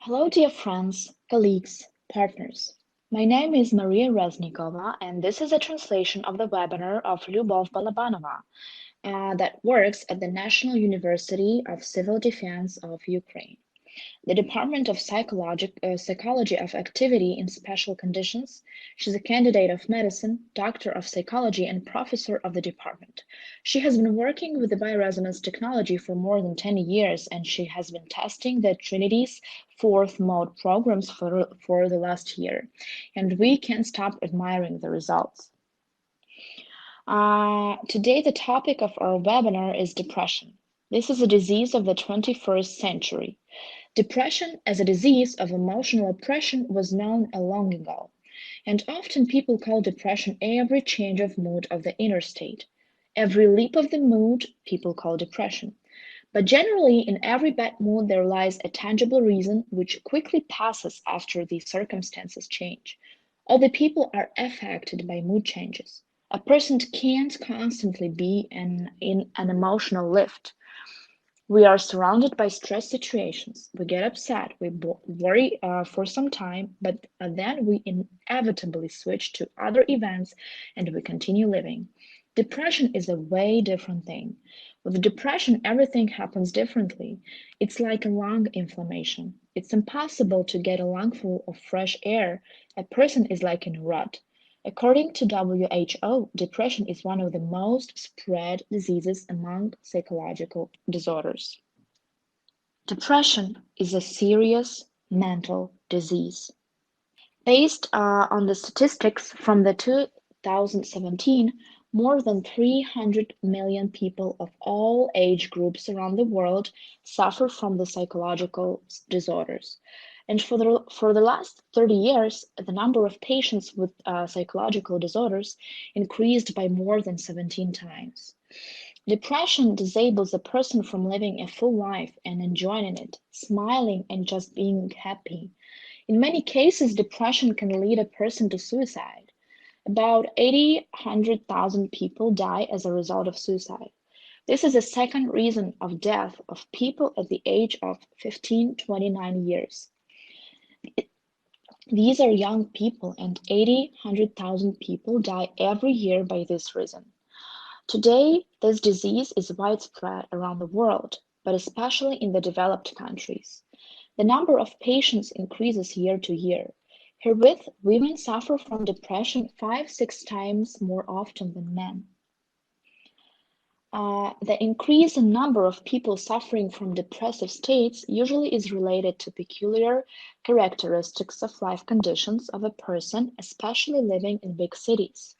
Hello, dear friends, colleagues, partners. My name is Maria Reznikova, and this is a translation of the webinar of Lyubov Balabanova that works at the National University of Civil Defense of Ukraine. The Department of Psychology of Activity in Special Conditions. She's a candidate of medicine, doctor of psychology, and professor of the department. She has been working with the bioresonance technology for more than 10 years, and she has been testing the Trinity's fourth mode programs for the last year. And we can't stop admiring the results. Today, the topic of our webinar is depression. This is a disease of the 21st century. Depression as a disease of emotional oppression was known long ago, and often people call depression every change of mood of the inner state. Every leap of the mood people call depression. But generally, in every bad mood there lies a tangible reason which quickly passes after the circumstances change. All the people are affected by mood changes. A person can't constantly be in an emotional lift. We are surrounded by stress situations. We get upset, we worry for some time, but then we inevitably switch to other events and we continue living. Depression is a way different thing. With depression, everything happens differently. It's like a lung inflammation. It's impossible to get a lungful of fresh air. A person is like in a rut. According to WHO, depression is one of the most spread diseases among psychological disorders. Depression is a serious mental disease. Based on the statistics from the 2017, more than 300 million people of all age groups around the world suffer from the psychological disorders. And for the last 30 years, the number of patients with psychological disorders increased by more than 17 times. Depression disables a person from living a full life and enjoying it, smiling and just being happy. In many cases, depression can lead a person to suicide. About 100,000 people die as a result of suicide. This is the second reason of death of people at the age of 15 to 29 years. These are young people, and 100,000 people die every year by this reason. Today, this disease is widespread around the world, but especially in the developed countries. The number of patients increases year to year. Herewith, women suffer from depression 5-6 times more often than men. The increase in number of people suffering from depressive states usually is related to peculiar characteristics of life conditions of a person, especially living in big cities.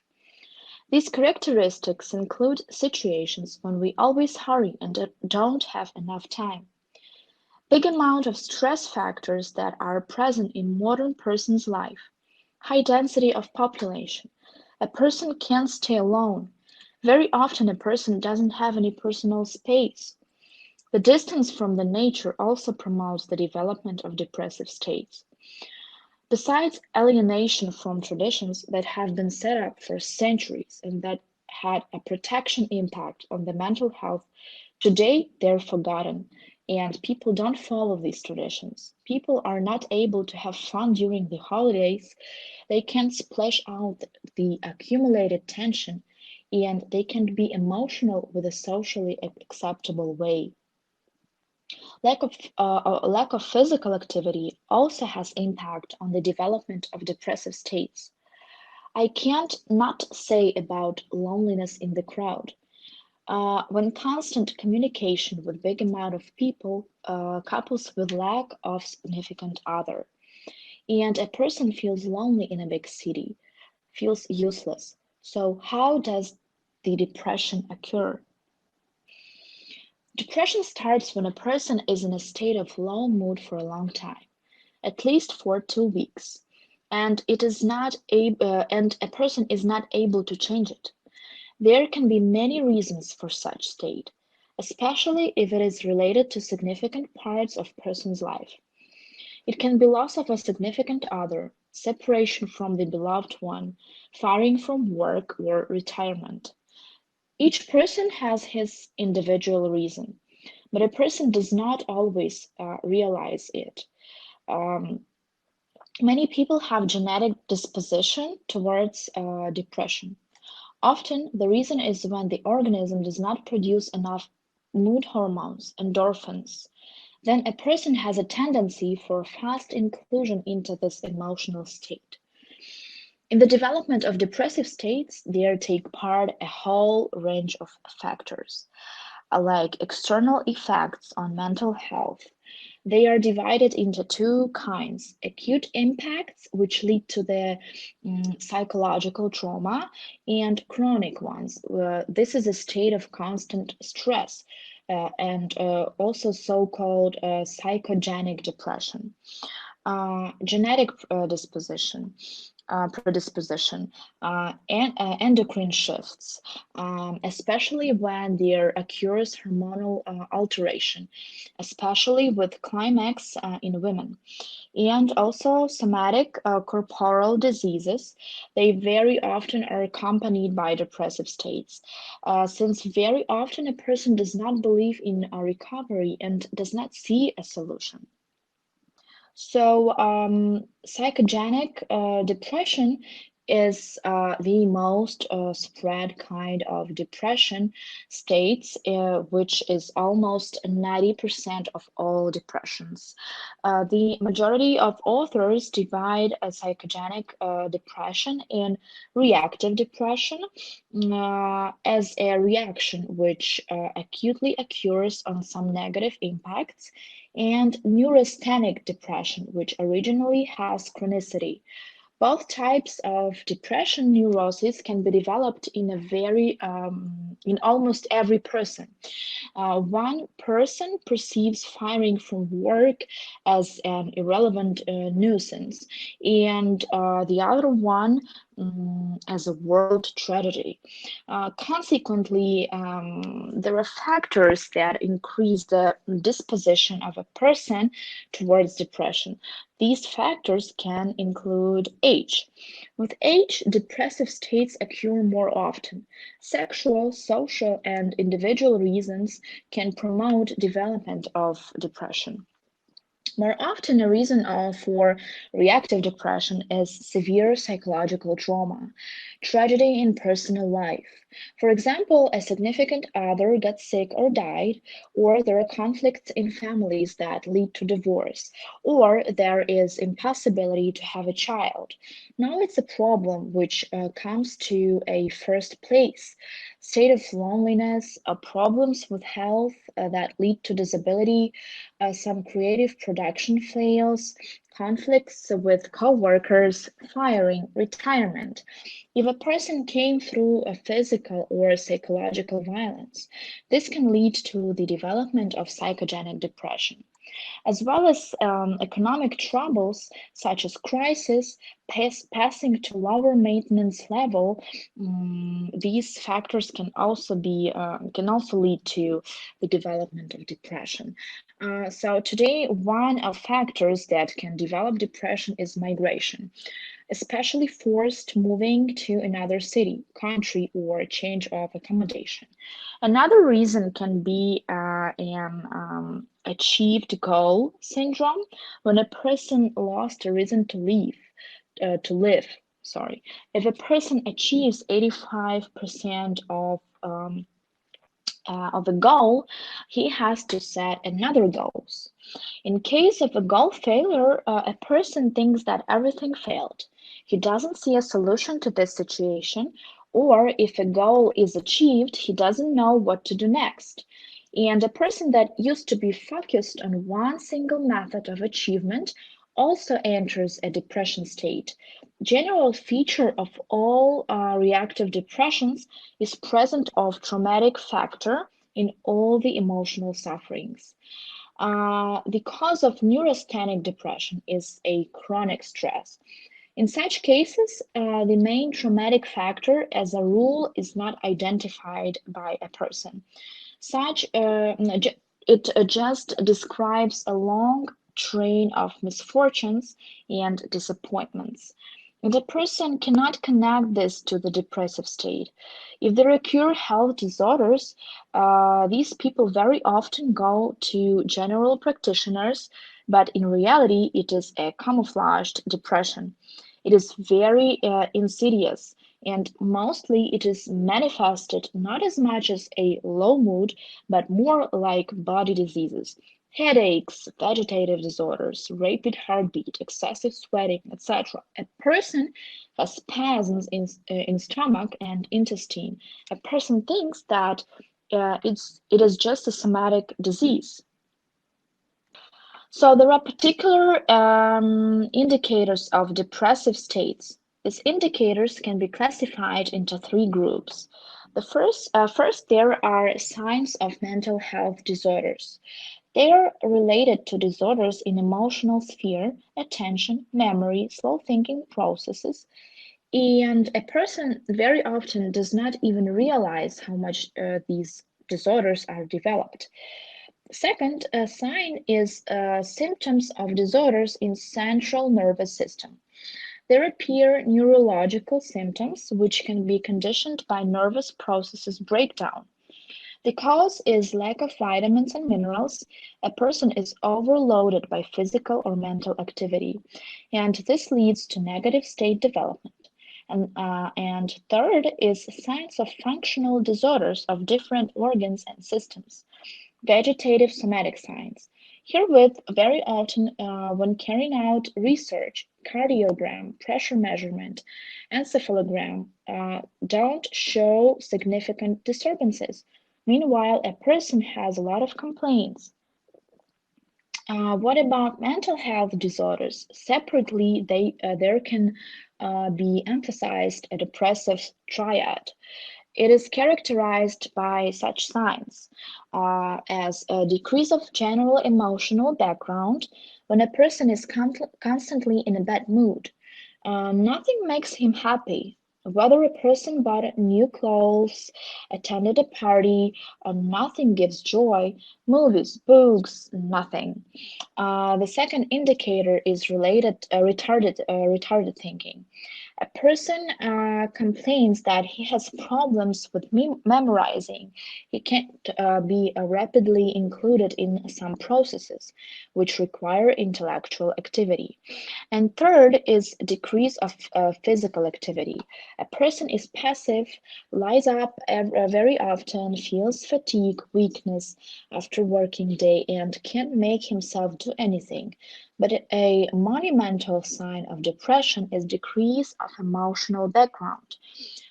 These characteristics include situations when we always hurry and don't have enough time. Big amount of stress factors that are present in modern person's life. High density of population. A person can't stay alone. Very often a person doesn't have any personal space. The distance from the nature also promotes the development of depressive states. Besides alienation from traditions that have been set up for centuries and that had a protection impact on the mental health, today they're forgotten and people don't follow these traditions. People are not able to have fun during the holidays. They can't splash out the accumulated tension and they can be emotional with a socially acceptable way. Lack of physical activity also has impact on the development of depressive states. I can't not say about loneliness in the crowd. When constant communication with big amount of people couples with lack of significant other, and a person feels lonely in a big city, feels useless. So how does the depression occur? Depression starts when a person is in a state of low mood for a long time, at least for 2 weeks, and a person is not able to change it. There can be many reasons for such state, especially if it is related to significant parts of person's life. It can be loss of a significant other, separation from the beloved one, firing from work, or retirement. Each person has his individual reason, but a person does not always realize it. Many people have genetic disposition towards depression. Often, the reason is when the organism does not produce enough mood hormones, endorphins. Then a person has a tendency for fast inclusion into this emotional state. In the development of depressive states, there take part a whole range of factors, like external effects on mental health. They are divided into two kinds: acute impacts, which lead to the psychological trauma, and chronic ones. This is a state of constant stress and also so-called psychogenic depression. Genetic predisposition, and endocrine shifts, especially when there occurs hormonal alteration, especially with climax in women, and also somatic corporal diseases. They very often are accompanied by depressive states, since very often a person does not believe in a recovery and does not see a solution. So, psychogenic depression is the most spread kind of depression states, which is almost 90% of all depressions. The majority of authors divide a psychogenic depression and reactive depression as a reaction which acutely occurs on some negative impacts, and neurasthenic depression, which originally has chronicity. Both types of depression neurosis can be developed in in almost every person. One person perceives firing from work as an irrelevant nuisance, and the other one as a world tragedy. Consequently, there are factors that increase the disposition of a person towards depression. These factors can include age. With age, depressive states occur more often. Sexual, social, and individual reasons can promote development of depression. More often, a reason for reactive depression is severe psychological trauma, tragedy in personal life. For example, a significant other got sick or died, or there are conflicts in families that lead to divorce, or there is impossibility to have a child. Now it's a problem which comes to a first place. State of loneliness, problems with health that lead to disability, some creative production fails, conflicts with coworkers, firing, retirement. If a person came through a physical or psychological violence, this can lead to the development of psychogenic depression, as well as economic troubles such as crisis, passing to lower maintenance level. These factors can also lead to the development of depression. So today, one of factors that can develop depression is migration, especially forced moving to another city, country, or change of accommodation. Another reason can be an achieved goal syndrome, when a person lost a reason to live. Sorry, if a person achieves 85% of a goal, he has to set another goals. In case of a goal failure, a person thinks that everything failed. He doesn't see a solution to this situation, or if a goal is achieved, he doesn't know what to do next. And a person that used to be focused on one single method of achievement also enters a depression state. General feature of all reactive depressions is presence of traumatic factor in all the emotional sufferings. The cause of neurasthenic depression is a chronic stress. In such cases, the main traumatic factor, as a rule, is not identified by a person. It just describes a long train of misfortunes and disappointments. The person cannot connect this to the depressive state. If there occur health disorders, these people very often go to general practitioners, but in reality, it is a camouflaged depression. It is very insidious, and mostly it is manifested not as much as a low mood, but more like body diseases. Headaches, vegetative disorders, rapid heartbeat, excessive sweating, etc. A person has spasms in stomach and intestine. A person thinks that it is just a somatic disease. So there are particular indicators of depressive states. These indicators can be classified into three groups. The first, there are signs of mental health disorders. They are related to disorders in emotional sphere, attention, memory, slow thinking processes, and a person very often does not even realize how much these disorders are developed. Second, a sign is symptoms of disorders in central nervous system. There appear neurological symptoms which can be conditioned by nervous processes breakdown. The cause is lack of vitamins and minerals. A person is overloaded by physical or mental activity, and this leads to negative state development. And third is signs of functional disorders of different organs and systems. Vegetative somatic signs. Herewith, very often when carrying out research, cardiogram, pressure measurement, encephalogram don't show significant disturbances. Meanwhile, a person has a lot of complaints. What about mental health disorders? Separately, there can be emphasized a depressive triad. It is characterized by such signs as a decrease of general emotional background when a person is constantly in a bad mood. Nothing makes him happy. Whether a person bought new clothes, attended a party, or nothing gives joy, movies, books, nothing. The second indicator is retarded thinking. A person complains that he has problems with memorizing. He can't be rapidly included in some processes which require intellectual activity. And third is decrease of physical activity. A person is passive, lies up very often, feels fatigue, weakness after working day, and can't make himself do anything. But a monumental sign of depression is decrease of emotional background.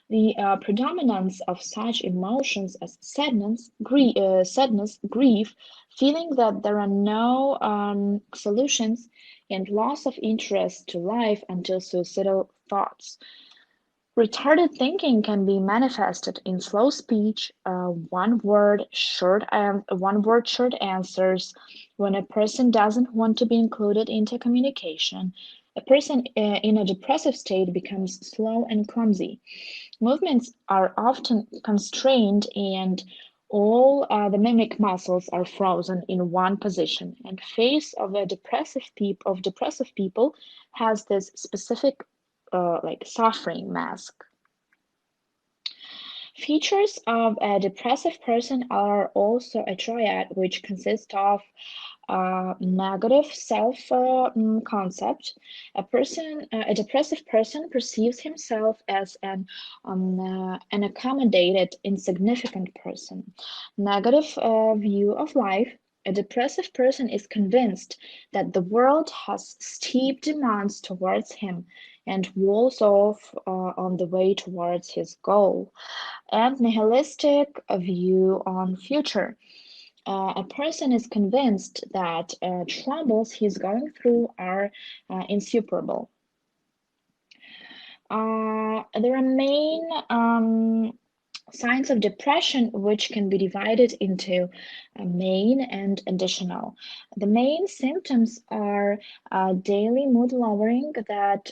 The predominance of such emotions as sadness, grief, feeling that there are no solutions, and loss of interest to life until suicidal thoughts. Retarded thinking can be manifested in slow speech, one word short answers, when a person doesn't want to be included into communication. A person in a depressive state becomes slow and clumsy. Movements are often constrained and all the mimic muscles are frozen in one position, and face of depressive people has this specific like suffering mask. Features of a depressive person are also a triad which consists of negative self-concept. A depressive person perceives himself as an accommodated, insignificant person. Negative view of life. A depressive person is convinced that the world has steep demands towards him and walls off on the way towards his goal. And nihilistic view on future. A person is convinced that troubles he's going through are insuperable. There are main signs of depression which can be divided into main and additional. The main symptoms are daily mood lowering that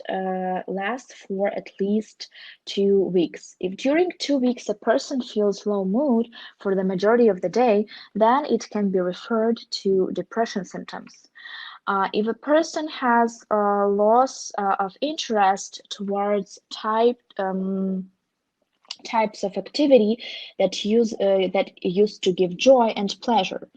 lasts for at least 2 weeks. If during 2 weeks a person feels low mood for the majority of the day, then it can be referred to depression symptoms. If a person has a loss of interest towards types of activity that used to give joy and pleasure.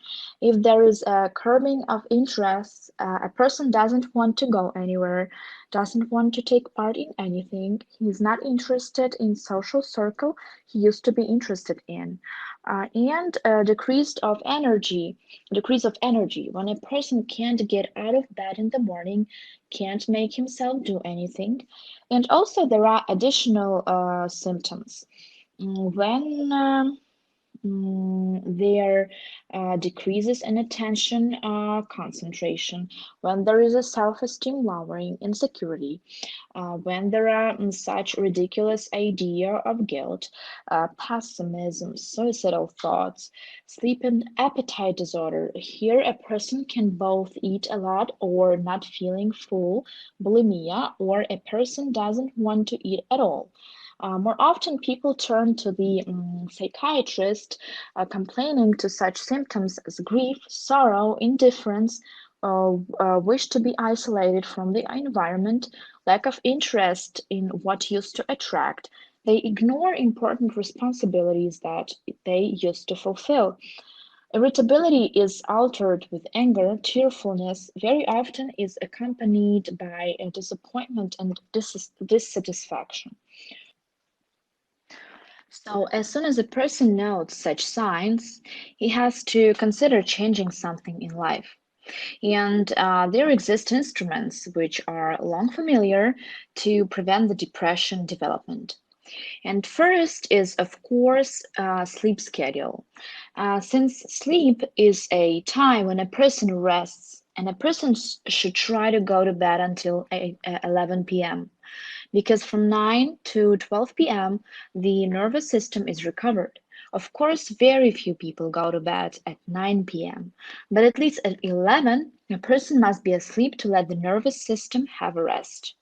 If there is a curbing of interests, a person doesn't want to go anywhere, doesn't want to take part in anything. He's not interested in social circle he used to be interested in. And decrease of energy. When a person can't get out of bed in the morning, can't make himself do anything. And also there are additional symptoms when there decreases in attention concentration, when there is a self-esteem lowering, insecurity, when there are such ridiculous idea of guilt, pessimism, suicidal thoughts, sleep and appetite disorder. Here a person can both eat a lot or not feeling full, bulimia, or a person doesn't want to eat at all. More often, people turn to the psychiatrist, complaining to such symptoms as grief, sorrow, indifference, wish to be isolated from the environment, lack of interest in what used to attract. They ignore important responsibilities that they used to fulfill. Irritability is altered with anger. Cheerfulness very often is accompanied by a disappointment and dissatisfaction. So, as soon as a person notes such signs, he has to consider changing something in life. And there exist instruments which are long familiar to prevent the depression development. And first is, of course, sleep schedule. Since sleep is a time when a person rests, and a person should try to go to bed until 11 p.m. because from 9 to 12 p.m. the nervous system is recovered. Of course, very few people go to bed at 9 p.m., but at least at 11, a person must be asleep to let the nervous system have a rest.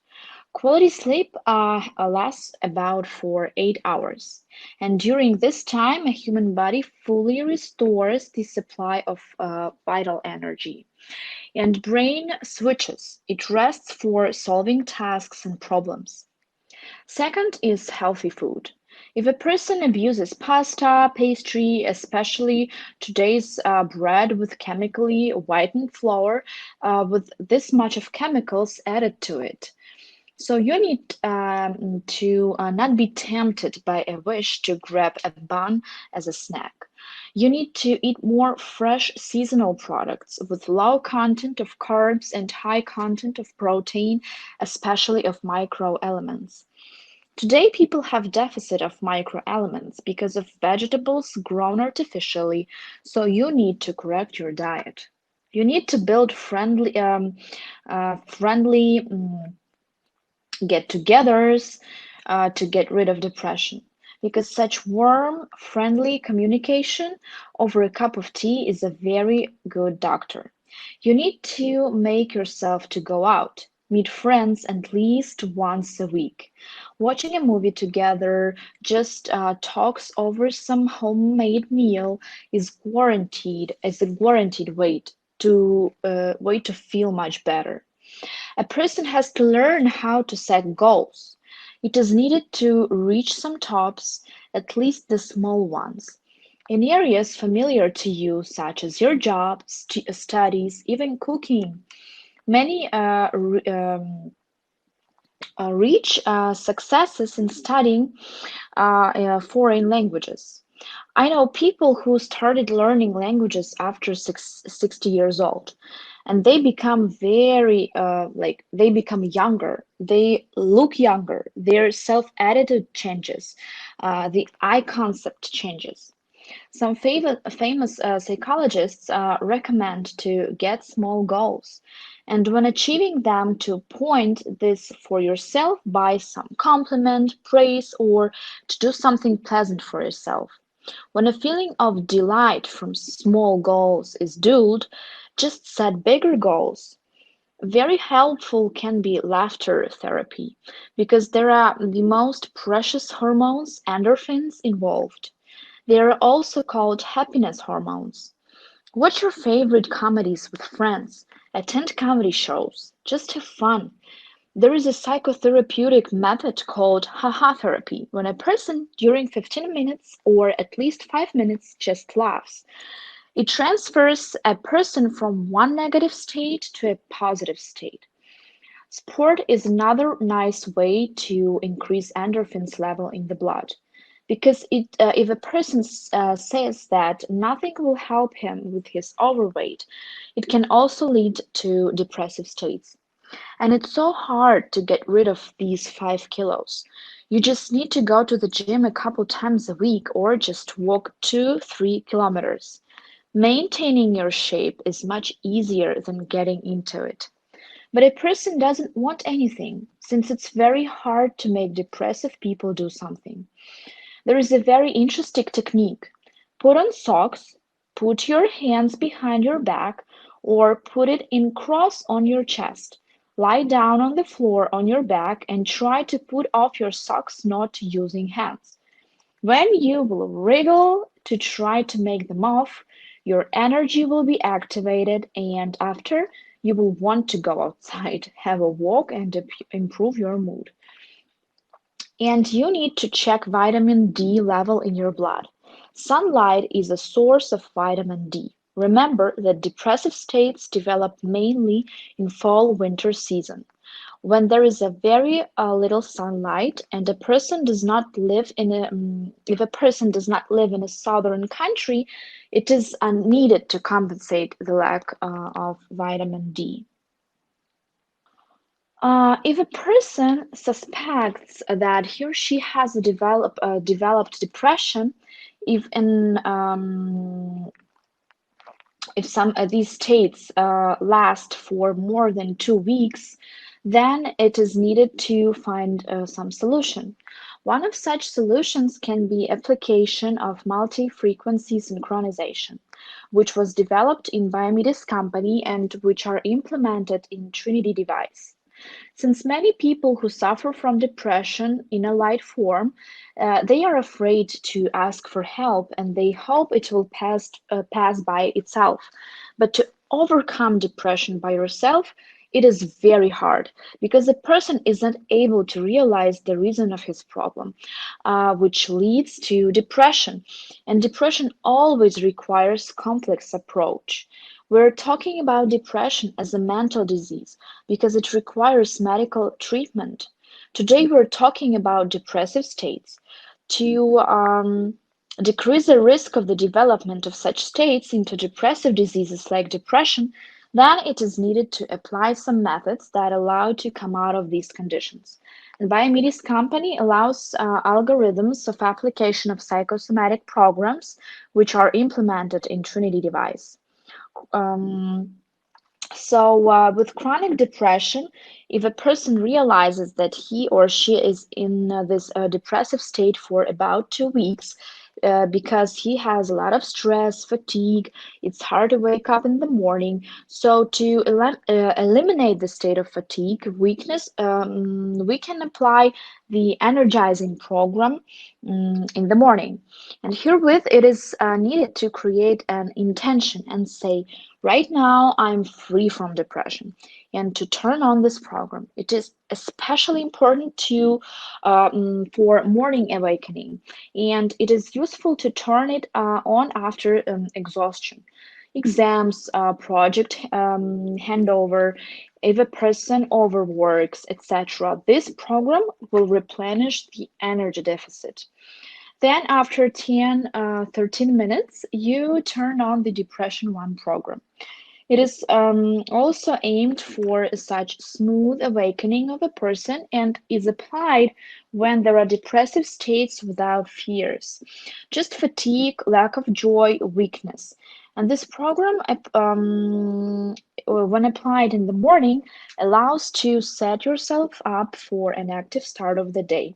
Quality sleep lasts about for 8 hours, and during this time, a human body fully restores the supply of vital energy. And brain switches. It rests for solving tasks and problems. Second is healthy food. If a person abuses pasta, pastry, especially today's bread with chemically whitened flour, with this much of chemicals added to it, so you need to not be tempted by a wish to grab a bun as a snack. You need to eat more fresh seasonal products with low content of carbs and high content of protein, especially of microelements. Today, people have deficit of microelements because of vegetables grown artificially, so you need to correct your diet. You need to build friendly get-togethers to get rid of depression. Because such warm, friendly communication over a cup of tea is a very good doctor. You need to make yourself to go out, meet friends at least once a week. Watching a movie together, just talks over some homemade meal is a guaranteed way to feel much better. A person has to learn how to set goals. It is needed to reach some tops, at least the small ones, in areas familiar to you, such as your job, studies, even cooking. Many reach successes in studying foreign languages. I know people who started learning languages after 60 years old, and they become very they become younger, they look younger, their self-attitude changes, the eye concept changes. Some famous psychologists recommend to get small goals, and when achieving them, to point this for yourself by some compliment, praise, or to do something pleasant for yourself. When a feeling of delight from small goals is dulled, just set bigger goals. Very helpful can be laughter therapy because there are the most precious hormones, endorphins, involved. They are also called happiness hormones. Watch your favorite comedies with friends. Attend comedy shows. Just have fun. There is a psychotherapeutic method called haha therapy, when a person during 15 minutes or at least 5 minutes just laughs. It transfers a person from one negative state to a positive state. Sport is another nice way to increase endorphins level in the blood because if a person says that nothing will help him with his overweight, it can also lead to depressive states. And it's so hard to get rid of these 5 kilos. You just need to go to the gym a couple times a week or just walk 2-3 kilometers. Maintaining your shape is much easier than getting into it. But a person doesn't want anything, since it's very hard to make depressive people do something. There is a very interesting technique. Put on socks, put your hands behind your back, or put it in cross on your chest. Lie down on the floor on your back and try to put off your socks not using hands. When you will wriggle to try to make them off, your energy will be activated, and after, you will want to go outside, have a walk, and improve your mood. And you need to check vitamin D level in your blood. Sunlight is a source of vitamin D. Remember that depressive states develop mainly in fall-winter season. When there is a very little sunlight and a person does not live in a if a person does not live in a southern country, it is needed to compensate the lack of vitamin D. If a person suspects that he or she has a developed depression, if in if some of these states last for more than 2 weeks, then it is needed to find some solution. One of such solutions can be application of multi-frequency synchronization, which was developed in BIOMEDIS company and which are implemented in Trinity device. Since many people who suffer from depression in a light form, they are afraid to ask for help and they hope it will pass by itself. But to overcome depression by yourself, it is very hard because the person isn't able to realize the reason of his problem, which leads to depression. And depression always requires complex approach. We're talking about depression as a mental disease because it requires medical treatment. Today, we're talking about depressive states. To decrease the risk of the development of such states into depressive diseases like depression, then it is needed to apply some methods that allow to come out of these conditions. And BioMedis company allows algorithms of application of psychosomatic programs which are implemented in Trinity device. Um, with chronic depression, if a person realizes that he or she is in this depressive state for about 2 weeks, because he has a lot of stress, fatigue, it's hard to wake up in the morning. So to eliminate the state of fatigue, weakness, we can apply the energizing program in the morning. And herewith, it is needed to create an intention and say, right now, I'm free from depression. And to turn on this program, it is especially important for morning awakening. And it is useful to turn it on after exhaustion. Exams, project handover, if a person overworks, etc. This program will replenish the energy deficit. Then after 13 minutes, you turn on the Depression 1 program. It is also aimed for such smooth awakening of a person and is applied when there are depressive states without fears, just fatigue, lack of joy, weakness. And this program, when applied in the morning, allows to set yourself up for an active start of the day.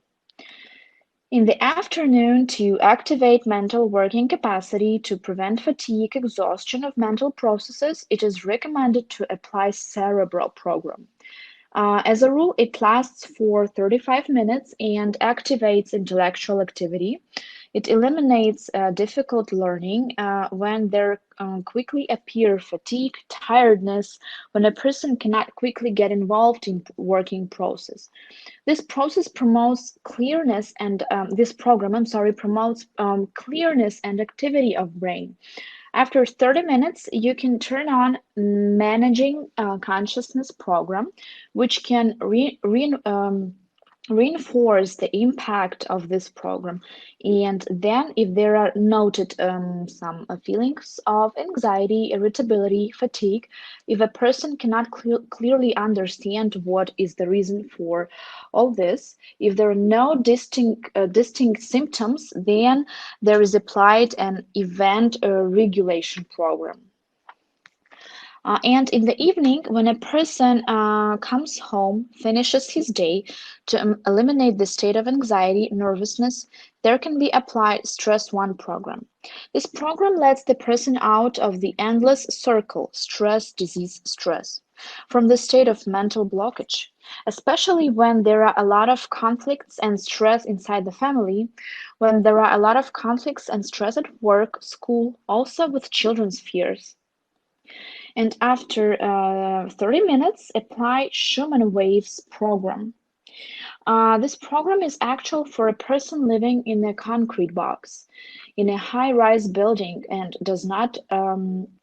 In the afternoon, to activate mental working capacity to prevent fatigue, exhaustion of mental processes, it is recommended to apply cerebral program. As a rule, it lasts for 35 minutes and activates intellectual activity. It eliminates difficult learning when there quickly appear fatigue, tiredness, when a person cannot quickly get involved in working process. This process promotes clearness and this program, I'm sorry, promotes clearness and activity of brain. After 30 minutes, you can turn on Managing Consciousness program, which can reinforce the impact of this program. And then, if there are noted some feelings of anxiety, irritability, fatigue, if a person cannot clearly understand what is the reason for all this, if there are no distinct symptoms, then there is applied an event regulation program. And in the evening, when a person comes home, finishes his day, to eliminate the state of anxiety, nervousness, there can be applied Stress 1 program. This program lets the person out of the endless circle, stress, disease, stress, from the state of mental blockage. Especially when there are a lot of conflicts and stress inside the family, when there are a lot of conflicts and stress at work, school, also with children's fears. And after 30 minutes, apply Schumann waves program. This program is actual for a person living in a concrete box, in a high-rise building, and does not,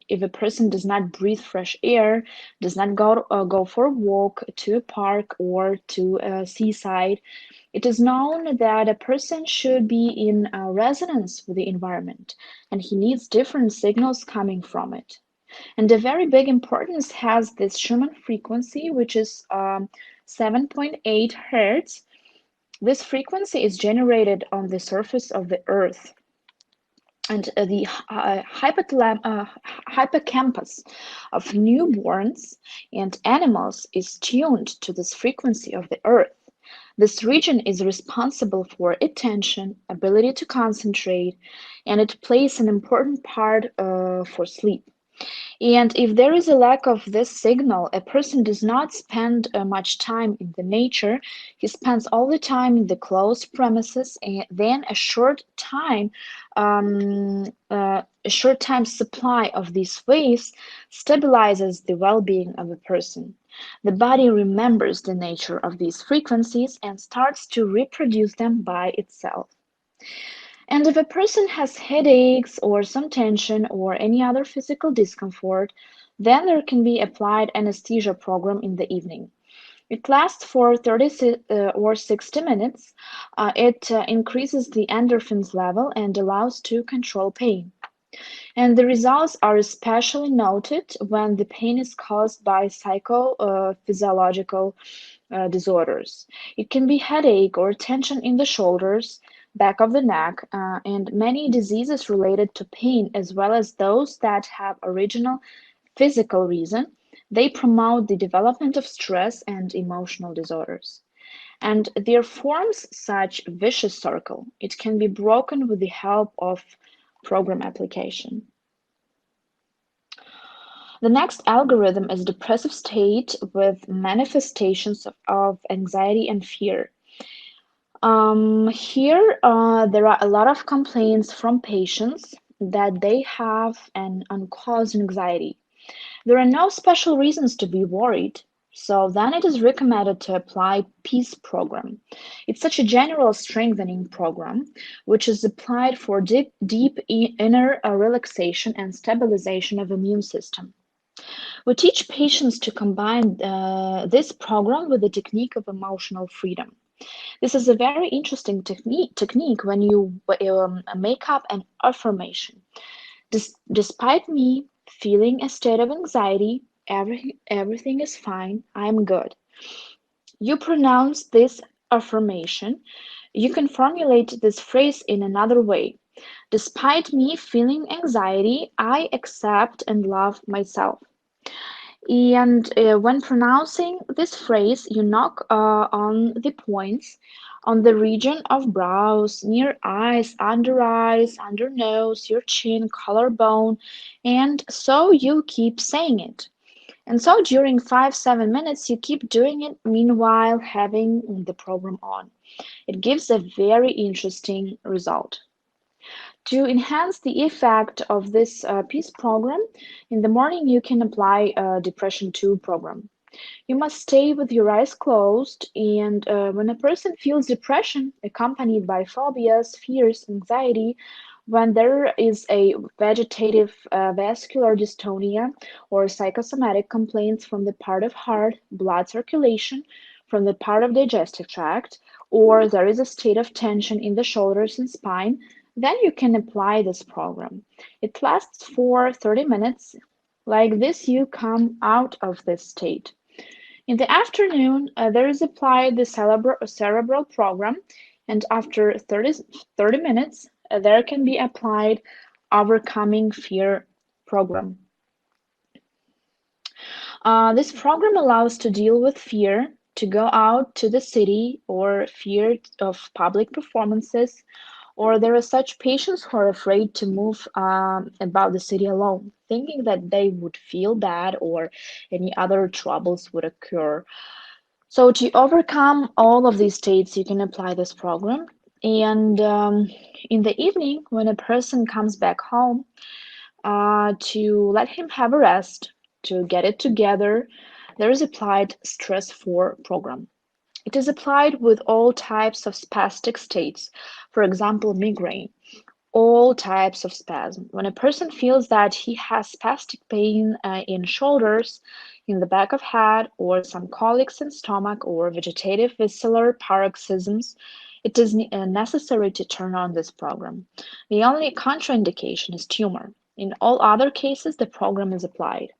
if a person does not breathe fresh air, does not go for a walk to a park or to a seaside, it is known that a person should be in resonance with the environment, and he needs different signals coming from it. And a very big importance has this Schumann frequency, which is 7.8 hertz. This frequency is generated on the surface of the Earth. And the hippocampus of newborns and animals is tuned to this frequency of the Earth. This region is responsible for attention, ability to concentrate, and it plays an important part for sleep. And if there is a lack of this signal, a person does not spend much time in the nature. He spends all the time in the closed premises, and then a short time supply of these waves stabilizes the well-being of a person. The body remembers the nature of these frequencies and starts to reproduce them by itself. And if a person has headaches or some tension or any other physical discomfort, then there can be applied anesthesia program in the evening. It lasts for 30 or 60 minutes. It increases the endorphins level and allows to control pain. And the results are especially noted when the pain is caused by psychophysiological disorders. It can be headache or tension in the shoulders, back of the neck, and many diseases related to pain, as well as those that have original physical reason. They promote the development of stress and emotional disorders. And there forms such vicious circle. It can be broken with the help of program application. The next algorithm is depressive state with manifestations of anxiety and fear. Here, there are a lot of complaints from patients that they have an uncaused anxiety. There are no special reasons to be worried, so then it is recommended to apply PEACE program. It's such a general strengthening program, which is applied for deep inner relaxation and stabilization of immune system. We teach patients to combine this program with the technique of emotional freedom. This is a very interesting technique when you make up an affirmation. Despite me feeling a state of anxiety, everything is fine, I'm good. You pronounce this affirmation. You can formulate this phrase in another way. Despite me feeling anxiety, I accept and love myself. And when pronouncing this phrase, you knock on the points on the region of brows, near eyes, under nose, your chin, collarbone, and so you keep saying it. And so during 5-7 minutes, you keep doing it, meanwhile having the program on. It gives a very interesting result. To enhance the effect of this peace program, in the morning you can apply a Depression 2 program. You must stay with your eyes closed, and when a person feels depression accompanied by phobias, fears, anxiety, when there is a vegetative vascular dystonia or psychosomatic complaints from the part of heart, blood circulation, from the part of digestive tract, or there is a state of tension in the shoulders and spine, then you can apply this program. It lasts for 30 minutes. Like this, you come out of this state. In the afternoon, there is applied the cerebral program, and after 30 minutes, there can be applied overcoming fear program. This program allows to deal with fear, to go out to the city, or fear of public performances, or there are such patients who are afraid to move about the city alone, thinking that they would feel bad or any other troubles would occur. So to overcome all of these states, you can apply this program. And in the evening, when a person comes back home, to let him have a rest, to get it together, there is applied Stress 4 program. It is applied with all types of spastic states, for example, migraine, all types of spasm. When a person feels that he has spastic pain in shoulders, in the back of head, or some colics in stomach, or vegetative visceral paroxysms, it is necessary to turn on this program. The only contraindication is tumor. In all other cases, the program is applied.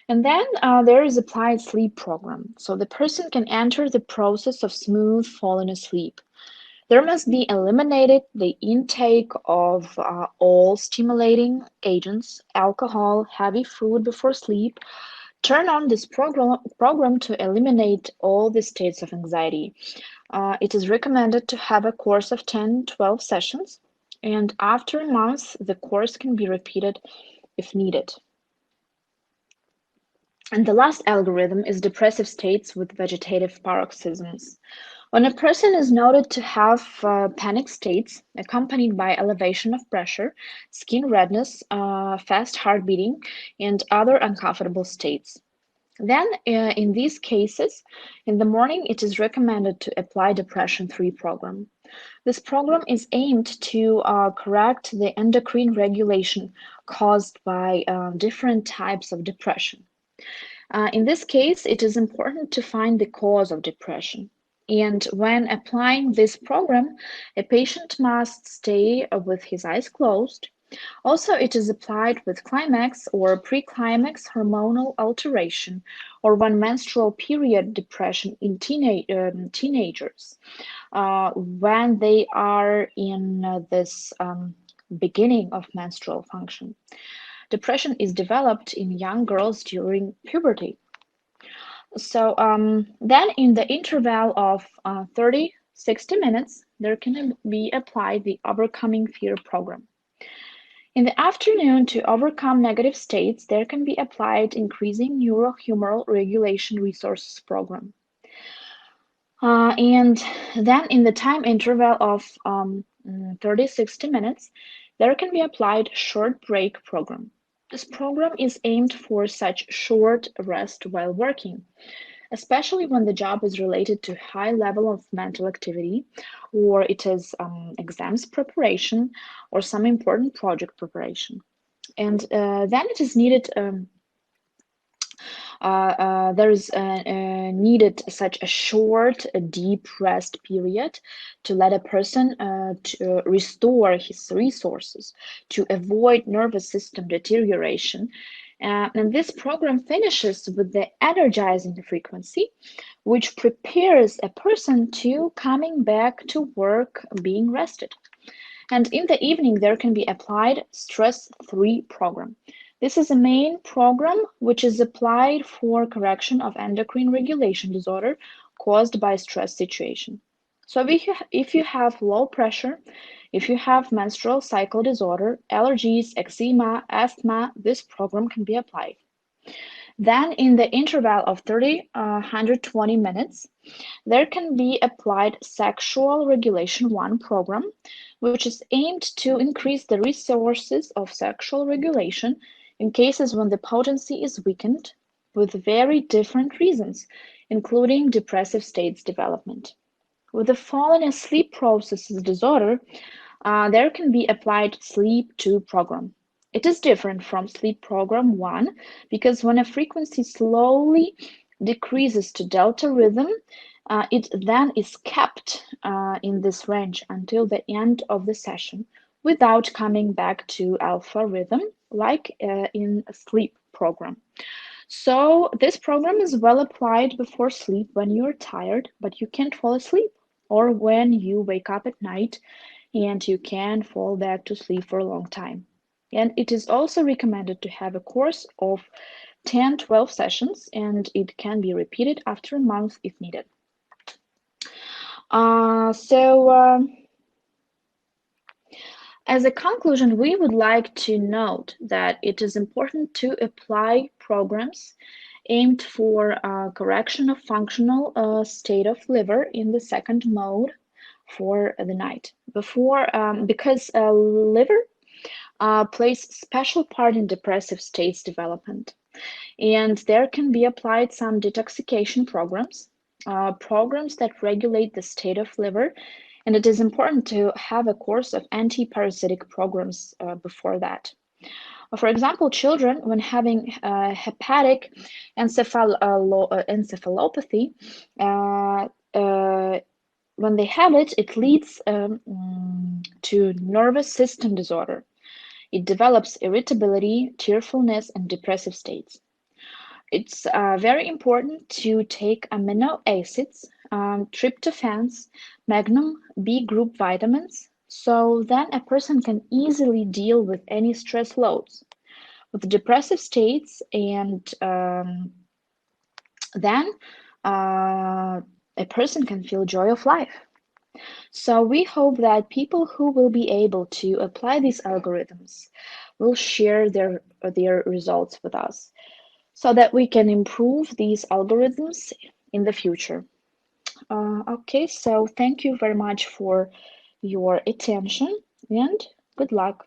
And then there is applied sleep program. So the person can enter the process of smooth falling asleep. There must be eliminated the intake of all stimulating agents, alcohol, heavy food before sleep. Turn on this program to eliminate all the states of anxiety. It is recommended to have a course of 10-12 sessions, and after a month, the course can be repeated if needed. And the last algorithm is depressive states with vegetative paroxysms. When a person is noted to have panic states accompanied by elevation of pressure, skin redness, fast heart beating, and other uncomfortable states, then in these cases, in the morning, it is recommended to apply Depression 3 program. This program is aimed to correct the endocrine regulation caused by different types of depression. In this case, it is important to find the cause of depression. And when applying this program, a patient must stay with his eyes closed. Also, it is applied with climax or pre-climax hormonal alteration or when menstrual period depression in teenagers, when they are in this beginning of menstrual function. Depression is developed in young girls during puberty. So then in the interval of 30-60 minutes, there can be applied the Overcoming Fear program. In the afternoon, to overcome negative states, there can be applied Increasing Neurohumoral Regulation Resources program. And then in the time interval of 30-60 minutes, there can be applied Short Break program. This program is aimed for such short rest while working, especially when the job is related to high level of mental activity, or it is exams preparation, or some important project preparation. And then it is needed, there is needed such a short, deep rest period to let a person to restore his resources, to avoid nervous system deterioration. And this program finishes with the energizing frequency, which prepares a person to coming back to work being rested. And in the evening, there can be applied Stress 3 program. This is a main program which is applied for correction of endocrine regulation disorder caused by stress situation. So if you have low pressure, if you have menstrual cycle disorder, allergies, eczema, asthma, this program can be applied. Then in the interval of 120 minutes, there can be applied Sexual Regulation 1 program, which is aimed to increase the resources of sexual regulation in cases when the potency is weakened with very different reasons, including depressive states development. With the falling asleep processes disorder, there can be applied Sleep 2 program. It is different from Sleep Program 1 because when a frequency slowly decreases to delta rhythm, it then is kept in this range until the end of the session without coming back to alpha rhythm like in a sleep program. So this program is well applied before sleep when you're tired but you can't fall asleep, or when you wake up at night and you can fall back to sleep for a long time. And it is also recommended to have a course of 10-12 sessions, and it can be repeated after a month if needed. As a conclusion, we would like to note that it is important to apply programs aimed for correction of functional state of liver in the second mode for the night. Because liver plays special part in depressive states development, and there can be applied some detoxification programs, programs that regulate the state of liver, and it is important to have a course of anti-parasitic programs before that. For example, children, when having hepatic encephalopathy, when they have it, it leads to nervous system disorder. It develops irritability, tearfulness, and depressive states. It's very important to take amino acids, tryptophans, magnesium, B group vitamins, so then a person can easily deal with any stress loads. With depressive states, and then a person can feel joy of life. So we hope that people who will be able to apply these algorithms will share their results with us, so that we can improve these algorithms in the future. Okay, so thank you very much for your attention and good luck.